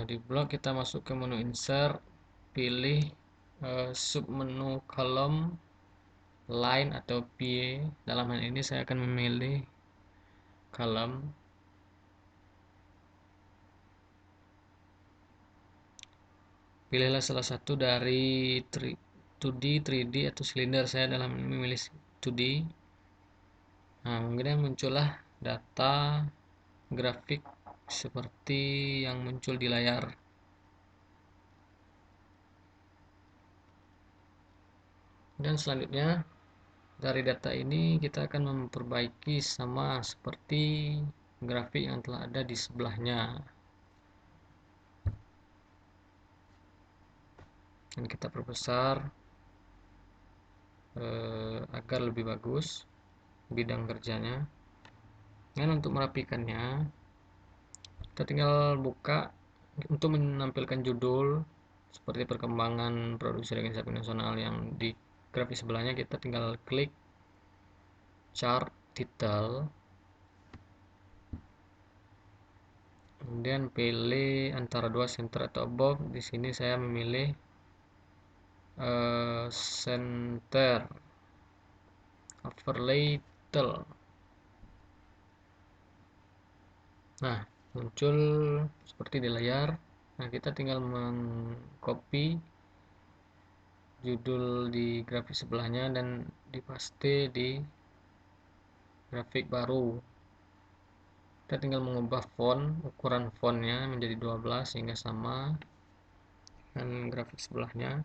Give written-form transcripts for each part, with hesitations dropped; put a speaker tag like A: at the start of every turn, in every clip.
A: Di blok kita masuk ke menu insert, pilih sub menu kolom line atau PA. Dalam hal ini saya akan memilih kolom. Pilihlah salah satu dari 2D, 3D atau silinder. Saya dalam ini memilih 2D. Nah, kemudian muncullah data grafik seperti yang muncul di layar. Dan selanjutnya dari data ini kita akan memperbaiki sama seperti grafik yang telah ada di sebelahnya. Dan kita perbesar agar lebih bagus bidang kerjanya. Dan untuk merapikannya, kita tinggal buka untuk menampilkan judul seperti perkembangan produksi daging sapi nasional yang di grafik sebelahnya. Kita tinggal klik chart title, kemudian pilih antara dua center atau above. Di sini saya memilih center overlay title. Nah, muncul seperti di layar. Nah, kita tinggal mengcopy judul di grafik sebelahnya dan dipaste di grafik baru. Kita tinggal mengubah font, ukuran fontnya menjadi 12 sehingga sama dengan grafik sebelahnya.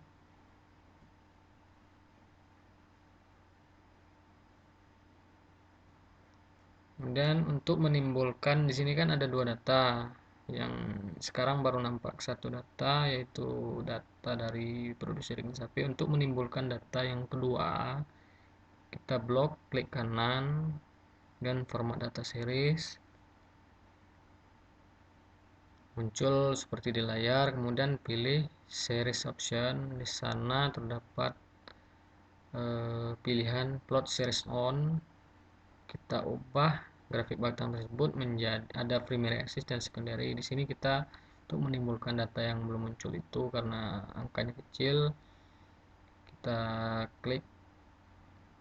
A: Kemudian untuk menimbulkan, di sini kan ada dua data. Yang sekarang baru nampak satu data, yaitu data dari produksi daging sapi. Untuk menimbulkan data yang kedua, kita blok, klik kanan dan format data series. Muncul seperti di layar, kemudian pilih series option. Di sana terdapat pilihan plot series on. Kita ubah grafik batang tersebut menjadi ada primary axis dan secondary. Di sini kita untuk menimbulkan data yang belum muncul itu karena angkanya kecil, kita klik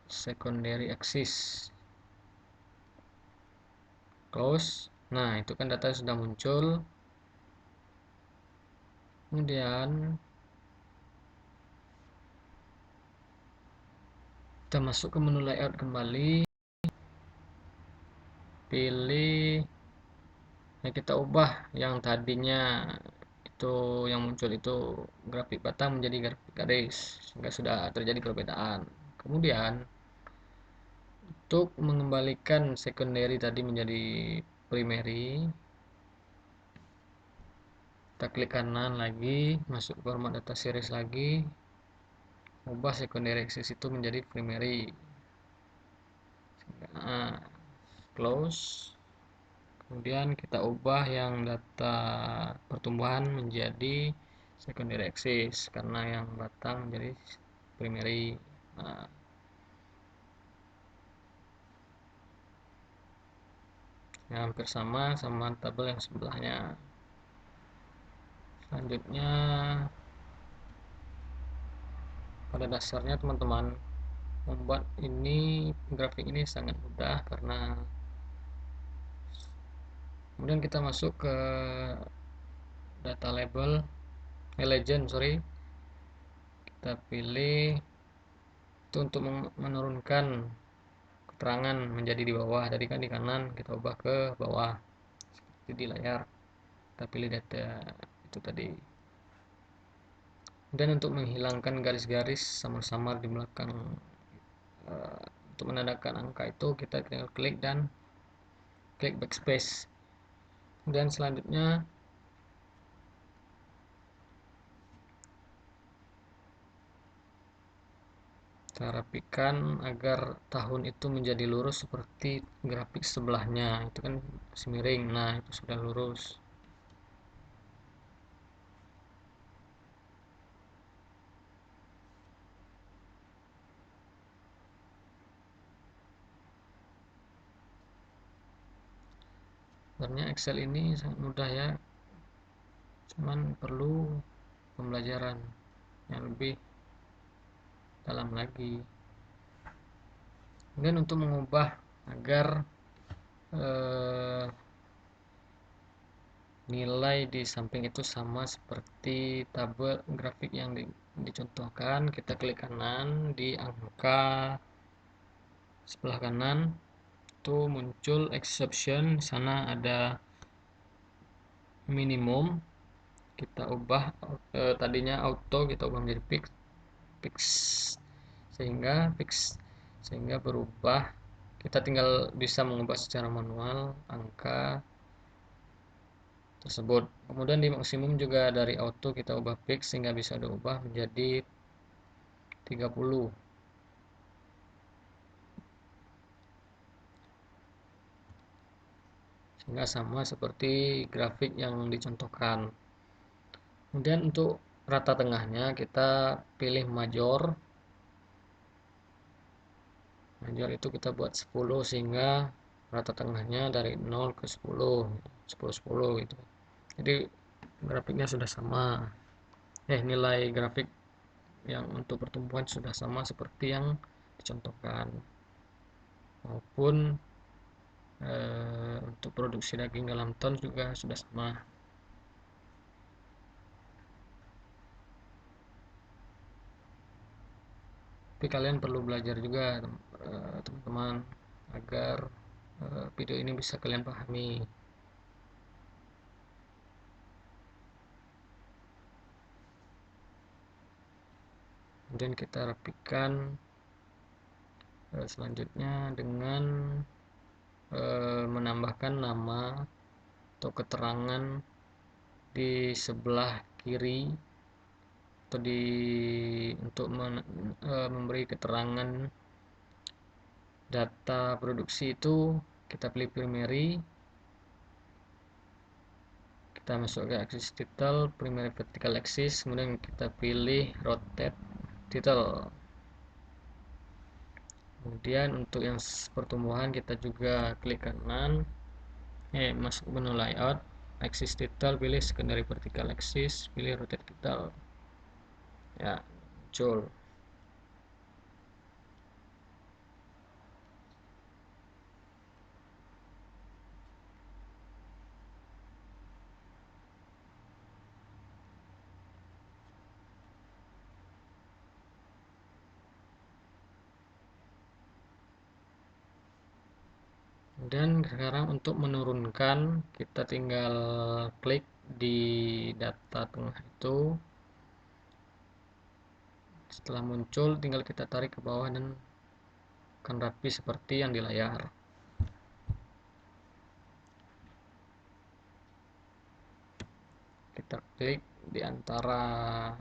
A: secondary axis, close. Nah, itu kan data sudah muncul. Kemudian kita masuk ke menu layout kembali, pilih, nah kita ubah yang tadinya itu yang muncul itu grafik batang menjadi grafik garis sehingga sudah terjadi perbedaan. Kemudian untuk mengembalikan secondary tadi menjadi primary, kita klik kanan lagi, masuk ke format data series lagi, ubah secondary axis itu menjadi primary. Nah, close. Kemudian kita ubah yang data pertumbuhan menjadi secondary axis karena yang batang menjadi primary. Nah, ya, hampir sama tabel yang sebelahnya. Selanjutnya, pada dasarnya teman-teman membuat grafik ini sangat mudah karena kemudian kita masuk ke data label, legend, kita pilih itu untuk menurunkan keterangan menjadi di bawah. Tadi kan di kanan, kita ubah ke bawah seperti di layar. Kita pilih data itu tadi. Dan untuk menghilangkan garis-garis samar-samar di belakang untuk menandakan angka itu, kita tinggal klik dan klik backspace. Dan selanjutnya kita rapikan agar tahun itu menjadi lurus seperti grafik sebelahnya. Itu kan masih miring. Nah, itu sudah lurus. Sebenarnya Excel ini sangat mudah ya. cuman perlu pembelajaran yang lebih dalam lagi. Kemudian untuk mengubah agar eh, nilai di samping itu sama seperti tabel grafik yang dicontohkan, kita klik kanan di angka sebelah kanan, itu muncul exception. Di sana ada minimum, kita ubah tadinya auto, kita ubah menjadi fix sehingga berubah. Kita tinggal bisa mengubah secara manual angka tersebut. Kemudian di maksimum juga dari auto kita ubah fix sehingga bisa diubah menjadi 30, sehingga sama seperti grafik yang dicontohkan. Kemudian untuk rata tengahnya kita pilih major itu kita buat 10 sehingga rata tengahnya dari 0 ke 10, 10 10 gitu. Jadi grafiknya sudah sama, nilai grafik yang untuk pertumbuhan sudah sama seperti yang dicontohkan, maupun untuk produksi daging dalam ton juga sudah sama. Tapi kalian perlu belajar juga teman-teman, agar video ini bisa kalian pahami. Kemudian kita rapikan selanjutnya dengan menambahkan nama atau keterangan di sebelah kiri, atau untuk memberi keterangan data produksi itu kita pilih primary, kita masuk ke axis title, primary vertical axis, kemudian kita pilih rotate title. Kemudian untuk yang pertumbuhan kita juga klik kanan, masuk menu layout, axis title, pilih secondary vertical axis, pilih rotate title, ya muncul. Dan sekarang untuk menurunkan, kita tinggal klik di data tengah itu, setelah muncul tinggal kita tarik ke bawah dan akan rapi seperti yang di layar. Kita klik di antara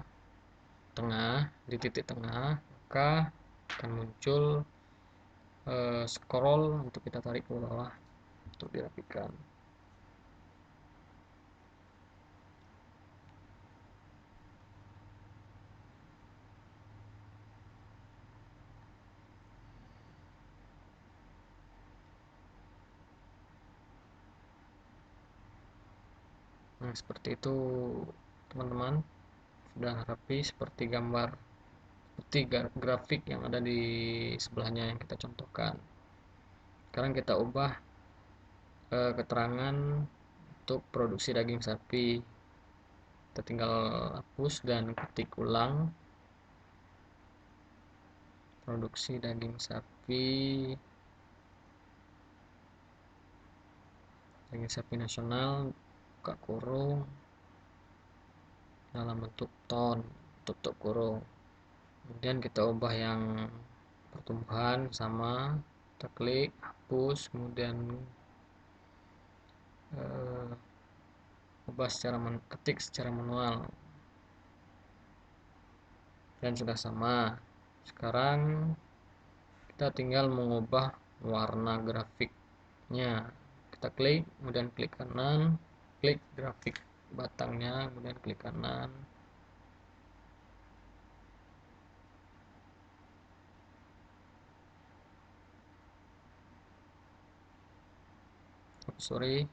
A: tengah, di titik tengah, maka akan muncul scroll untuk kita tarik ke bawah untuk dirapikan. Nah, seperti itu teman-teman, sudah rapi seperti gambar, seperti grafik yang ada di sebelahnya yang kita contohkan. Sekarang kita ubah keterangan untuk produksi daging sapi. Kita tinggal hapus dan ketik ulang produksi daging sapi nasional, buka kurung, dalam bentuk ton, tutup kurung. Kemudian kita ubah yang pertumbuhan sama, kita klik hapus, kemudian ubah ketik secara manual, dan sudah sama. Sekarang kita tinggal mengubah warna grafiknya, kita klik, kemudian klik kanan, klik grafik batangnya, kemudian klik kanan, sorry,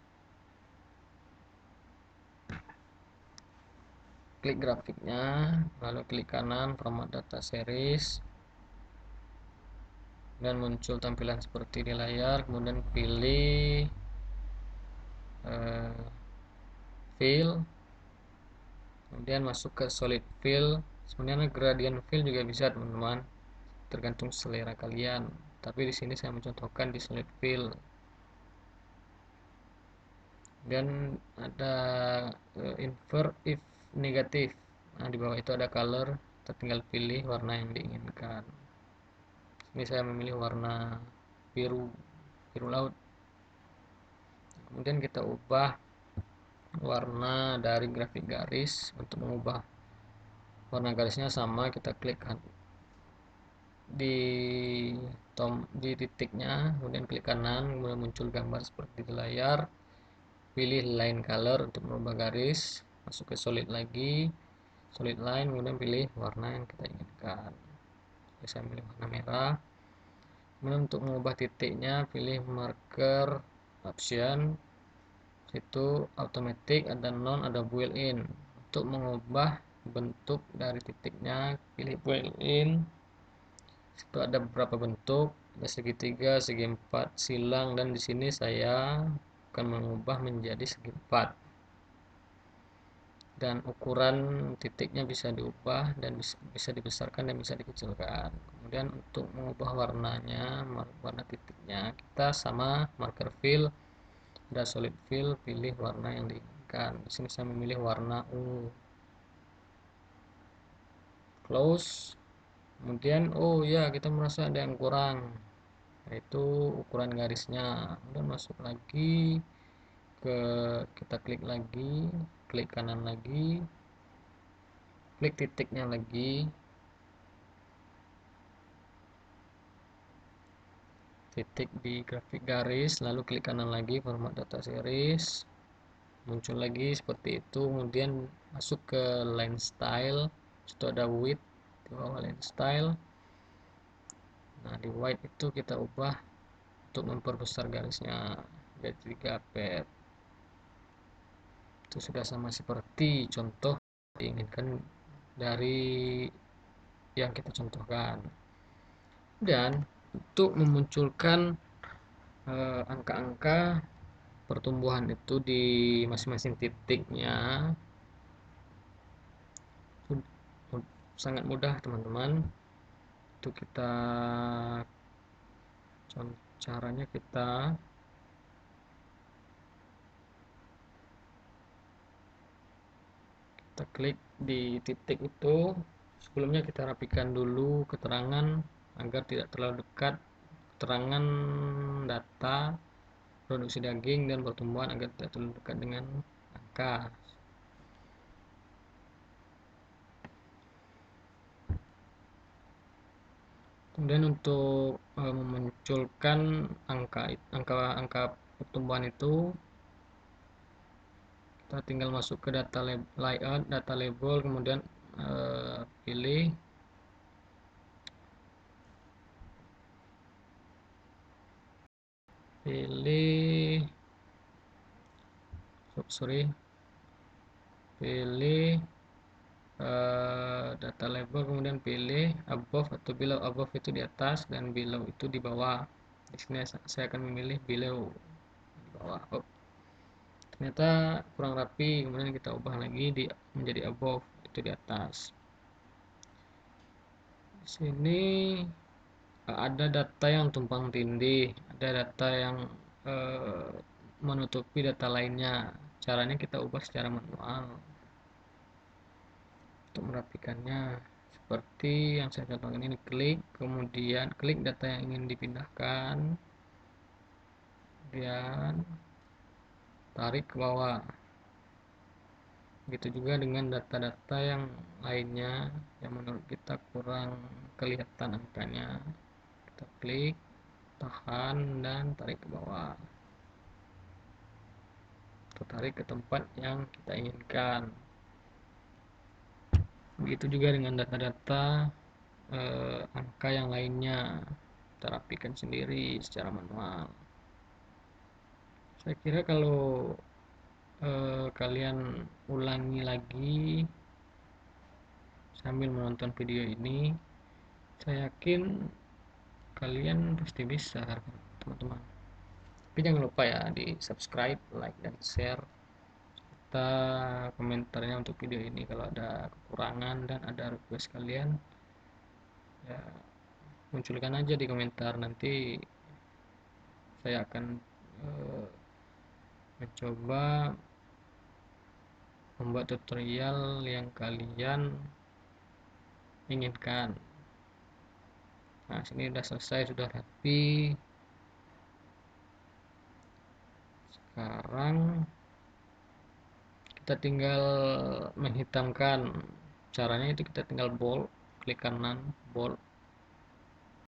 A: klik grafiknya, lalu klik kanan format data series, dan muncul tampilan seperti di layar. Kemudian pilih fill, kemudian masuk ke solid fill. Sebenarnya gradient fill juga bisa teman-teman, tergantung selera kalian, tapi di sini saya mencontohkan di solid fill. Dan ada invert if negatif. Nah, di bawah itu ada color, kita tinggal pilih warna yang diinginkan. Ini saya memilih warna biru laut. Kemudian kita ubah warna dari grafik garis. Untuk mengubah warna garisnya sama, kita klik di titiknya, kemudian klik kanan, kemudian muncul gambar seperti di layar. Pilih line color untuk merubah garis, masuk ke solid lagi, solid line, kemudian pilih warna yang kita inginkan. Saya pilih warna merah. Kemudian untuk mengubah titiknya, pilih marker option, itu automatic, ada non, ada built-in. Untuk mengubah bentuk dari titiknya, pilih built-in. Itu ada beberapa bentuk, ada segitiga, segi empat, silang, dan di sini saya akan mengubah menjadi segi empat. Dan ukuran titiknya bisa diubah dan bisa dibesarkan dan bisa dikecilkan. Kemudian untuk mengubah warnanya, warna titiknya, kita sama marker fill, ada solid fill, pilih warna yang diinginkan. Di sini saya memilih warna ungu. Close. Kemudian oh ya, kita merasa ada yang kurang, yaitu ukuran garisnya. Kemudian masuk lagi ke, kita klik lagi, klik kanan lagi, klik titiknya lagi, titik di grafik garis, lalu klik kanan lagi format data series, muncul lagi seperti itu. Kemudian masuk ke line style, itu ada width di bawah line style. Nah, di white itu kita ubah untuk memperbesar garisnya jadi 3 pet. Itu sudah sama seperti contoh diinginkan dari yang kita contohkan. Dan untuk memunculkan angka-angka pertumbuhan itu di masing-masing titiknya, sangat mudah teman-teman. Itu kita caranya, kita klik di titik itu. Sebelumnya kita rapikan dulu keterangan agar tidak terlalu dekat, keterangan data produksi daging dan pertumbuhan agar tidak terlalu dekat dengan angka. Kemudian untuk memunculkan angka pertumbuhan itu, kita tinggal masuk ke data layout, data label, kemudian pilih data label, kemudian pilih above atau below. Above itu di atas dan below itu di bawah. Di sini saya akan memilih below, di bawah. Ternyata kurang rapi, kemudian kita ubah lagi menjadi above, itu di atas. Di sini ada data yang tumpang tindih, ada data yang menutupi data lainnya. Caranya kita ubah secara manual. Untuk merapikannya seperti yang saya contohkan ini, klik, kemudian klik data yang ingin dipindahkan, kemudian tarik ke bawah. Begitu juga dengan data-data yang lainnya yang menurut kita kurang kelihatan angkanya, kita klik, tahan, dan tarik ke bawah, atau tarik ke tempat yang kita inginkan. Begitu juga dengan data-data angka yang lainnya, kita rapikan sendiri secara manual. Saya kira kalau kalian ulangi lagi sambil menonton video ini. Saya yakin kalian pasti bisa, teman-teman. Tapi jangan lupa ya di subscribe, like, dan share, serta komentarnya untuk video ini. Kalau ada kekurangan dan ada request kalian, ya munculkan aja di komentar. Nanti saya akan mencoba membuat tutorial yang kalian inginkan. Nah, sini udah selesai, sudah rapi. Sekarang kita tinggal menghitamkan. Caranya itu kita tinggal bold, klik kanan bold,